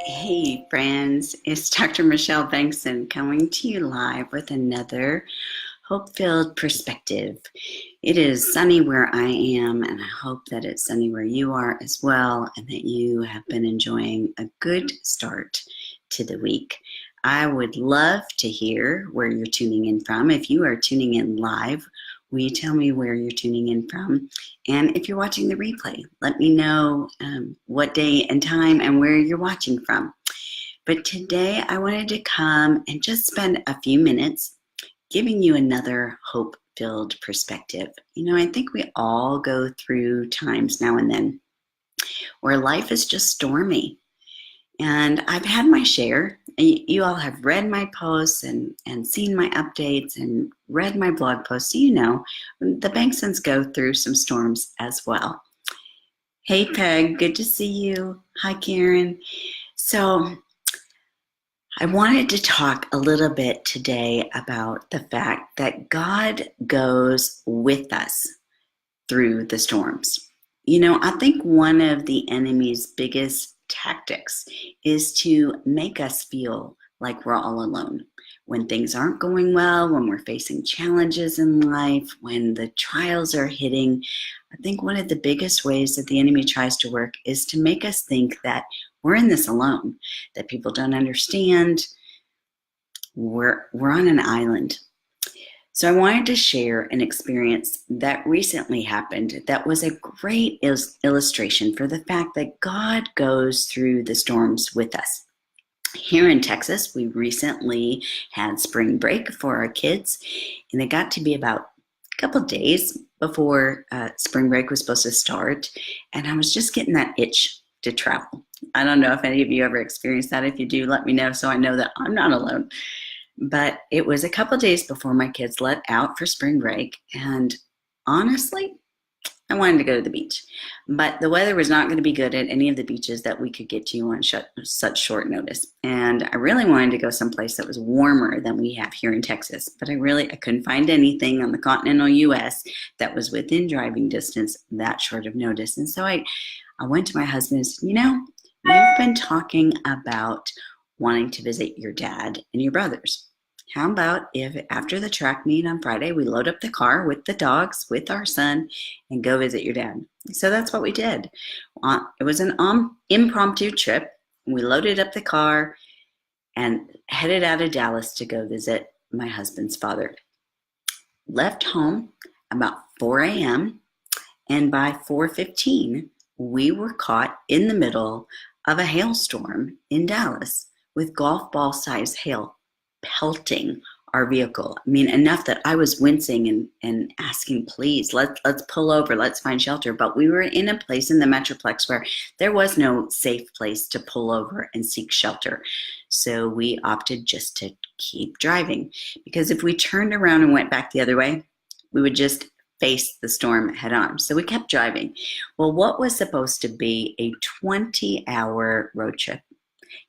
Hey friends, it's Dr. Michelle Bengtson coming to you live with another hope-filled perspective. It is sunny where I am, and I hope that it's sunny where you are as well, and that you have been enjoying a good start to the week. I would love to hear where you're tuning in from. If you are tuning in live, will you tell me where you're tuning in from? And if you're watching the replay, let me know what day and time and where you're watching from. But today I wanted to come and just spend a few minutes giving you another hope-filled perspective. You know, I think we all go through times now and then where life is just stormy. And I've had my share. You all have read my posts and seen my updates and read my blog posts. So you know, the Bengtsons go through some storms as well. Hey Peg, good to see you. Hi Karen. So I wanted to talk a little bit today about the fact that God goes with us through the storms. You know, I think one of the enemy's biggest tactics is to make us feel like we're all alone. When things aren't going well, when we're facing challenges in life, when the trials are hitting, I think one of the biggest ways that the enemy tries to work is to make us think that we're in this alone, that people don't understand, we're on an island. So I wanted to share an experience that recently happened that was a great illustration for the fact that God goes through the storms with us. Here in Texas, we recently had spring break for our kids, and it got to be about a couple days before spring break was supposed to start, and I was just getting that itch to travel. I don't know if any of you ever experienced that. If you do, let me know so I know that I'm not alone. But it was a couple days before my kids let out for spring break, and honestly, I wanted to go to the beach. But the weather was not going to be good at any of the beaches that we could get to on such short notice. And I really wanted to go someplace that was warmer than we have here in Texas. But I couldn't find anything on the continental US that was within driving distance that short of notice. And so I went to my husband and said, you know, you've been talking about wanting to visit your dad and your brothers. How about if after the track meet on Friday, we load up the car with the dogs, with our son, and go visit your dad? So that's what we did. It was an impromptu trip. We loaded up the car and headed out of Dallas to go visit my husband's father. Left home about 4 a.m. and by 4:15, we were caught in the middle of a hailstorm in Dallas with golf ball size hail pelting our vehicle. I mean, enough that I was wincing and asking, please, let's pull over, let's find shelter. But we were in a place in the Metroplex where there was no safe place to pull over and seek shelter. So we opted just to keep driving, because if we turned around and went back the other way, we would just face the storm head on. So we kept driving. Well, what was supposed to be a 20-hour road trip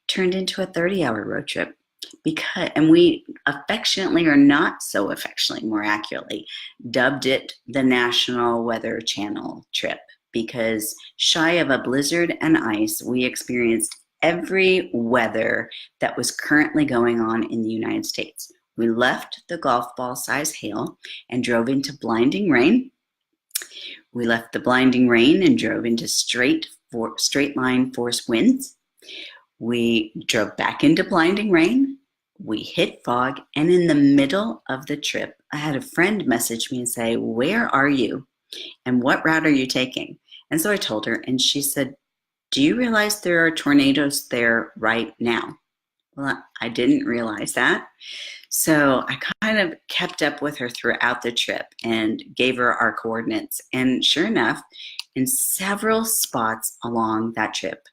turned into a 30-hour road trip, and we affectionately, or not so affectionately, more accurately, dubbed it the National Weather Channel trip, because shy of a blizzard and ice, we experienced every weather that was currently going on in the United States. We left the golf ball size hail and drove into blinding rain. We left the blinding rain and drove into straight line force winds. We drove back into blinding rain. We hit fog, and in the middle of the trip, I had a friend message me and say, where are you? And what route are you taking? And so I told her, and she said, do you realize there are tornadoes there right now? Well, I didn't realize that. So I kind of kept up with her throughout the trip and gave her our coordinates. And sure enough, in several spots along that trip,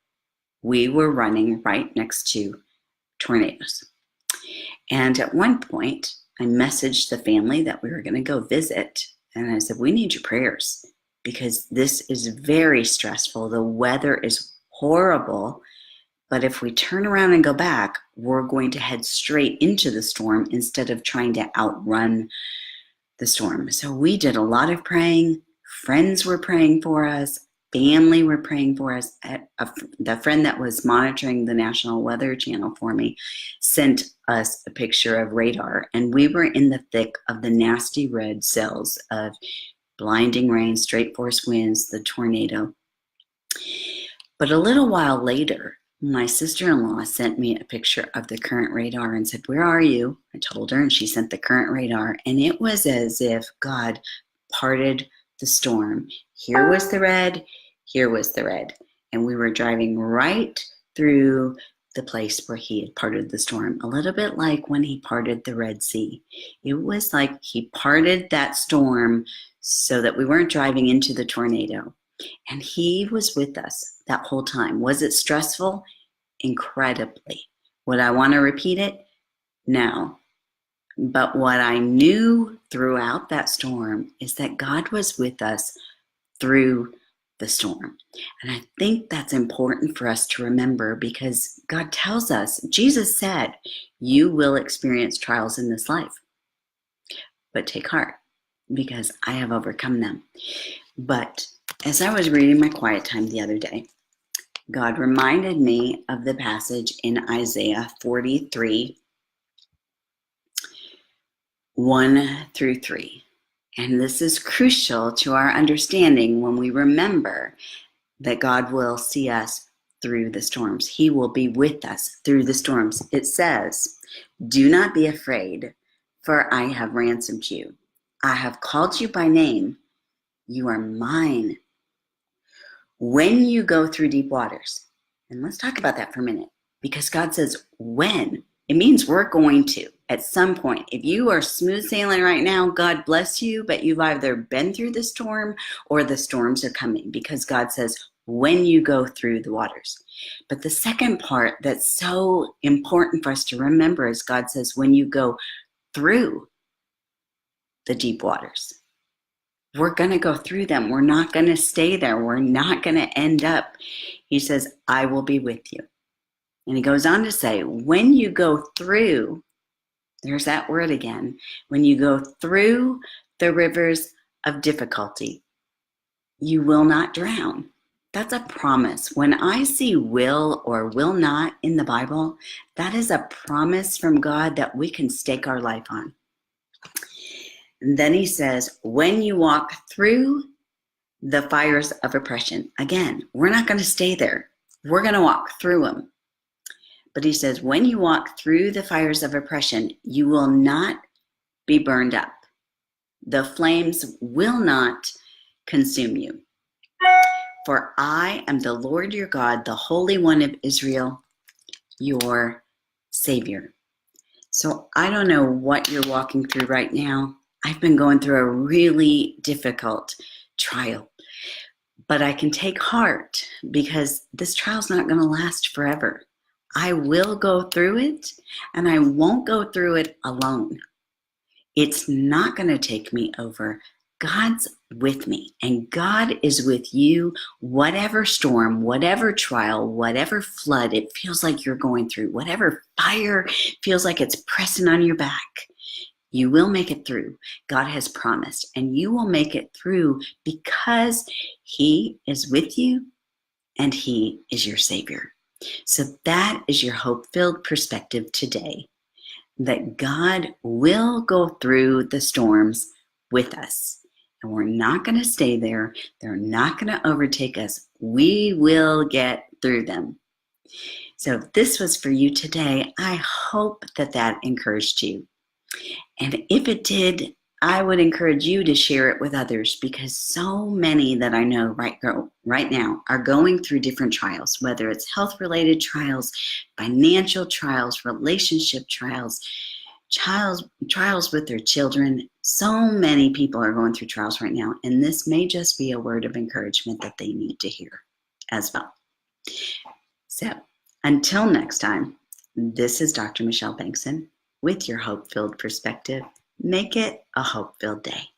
we were running right next to tornadoes. And at one point, I messaged the family that we were going to go visit. And I said, we need your prayers, because this is very stressful. The weather is horrible. But if we turn around and go back, we're going to head straight into the storm instead of trying to outrun the storm. So we did a lot of praying. Friends were praying for us. family were praying for us. The friend that was monitoring the National Weather Channel for me sent us a picture of radar, and we were in the thick of the nasty red cells of blinding rain, straight force winds, the tornado. But a little while later, my sister-in-law sent me a picture of the current radar and said, "Where are you?" I told her, and she sent the current radar, and it was as if God parted the storm. Here was the red, here was the red, and we were driving right through the place where he had parted the storm, a little bit like when he parted the Red Sea. It was like he parted that storm so that we weren't driving into the tornado. And he was with us that whole time. Was it stressful? Incredibly. Would I want to repeat it? No. But what I knew throughout that storm is that God was with us through the storm. And I think that's important for us to remember, because God tells us, Jesus said, you will experience trials in this life, but take heart, because I have overcome them. But as I was reading my quiet time the other day, God reminded me of the passage in Isaiah 43, 1-3. And this is crucial to our understanding when we remember that God will see us through the storms. He will be with us through the storms. It says, "Do not be afraid, for I have ransomed you. I have called you by name. You are mine. When you go through deep waters," and let's talk about that for a minute, because God says when. It means we're going to at some point. If you are smooth sailing right now, God bless you, but you've either been through the storm or the storms are coming, because God says when you go through the waters. But the second part that's so important for us to remember is God says when you go through the deep waters. We're going to go through them. We're not going to stay there. We're not going to end up. He says, I will be with you. And he goes on to say, when you go through, there's that word again, when you go through the rivers of difficulty, you will not drown. That's a promise. When I see will or will not in the Bible, that is a promise from God that we can stake our life on. And then he says, when you walk through the fires of oppression, again, we're not going to stay there. We're going to walk through them. But he says, when you walk through the fires of oppression, you will not be burned up. The flames will not consume you. For I am the Lord your God, the Holy One of Israel, your Savior. So I don't know what you're walking through right now. I've been going through a really difficult trial, but I can take heart because this trial's not going to last forever. I will go through it, and I won't go through it alone. It's not going to take me over. God's with me, and God is with you, whatever storm, whatever trial, whatever flood it feels like you're going through, whatever fire feels like it's pressing on your back. You will make it through. God has promised, and you will make it through because He is with you and He is your Savior. So that is your hope-filled perspective today, that God will go through the storms with us. And we're not going to stay there. They're not going to overtake us. We will get through them. So if this was for you today, I hope that encouraged you. And if it did, I would encourage you to share it with others, because so many that I know right now are going through different trials, whether it's health-related trials, financial trials, relationship trials, trials with their children. So many people are going through trials right now, and this may just be a word of encouragement that they need to hear as well. So until next time, this is Dr. Michelle Bengtson with your hope-filled perspective. Make it a hope-filled day.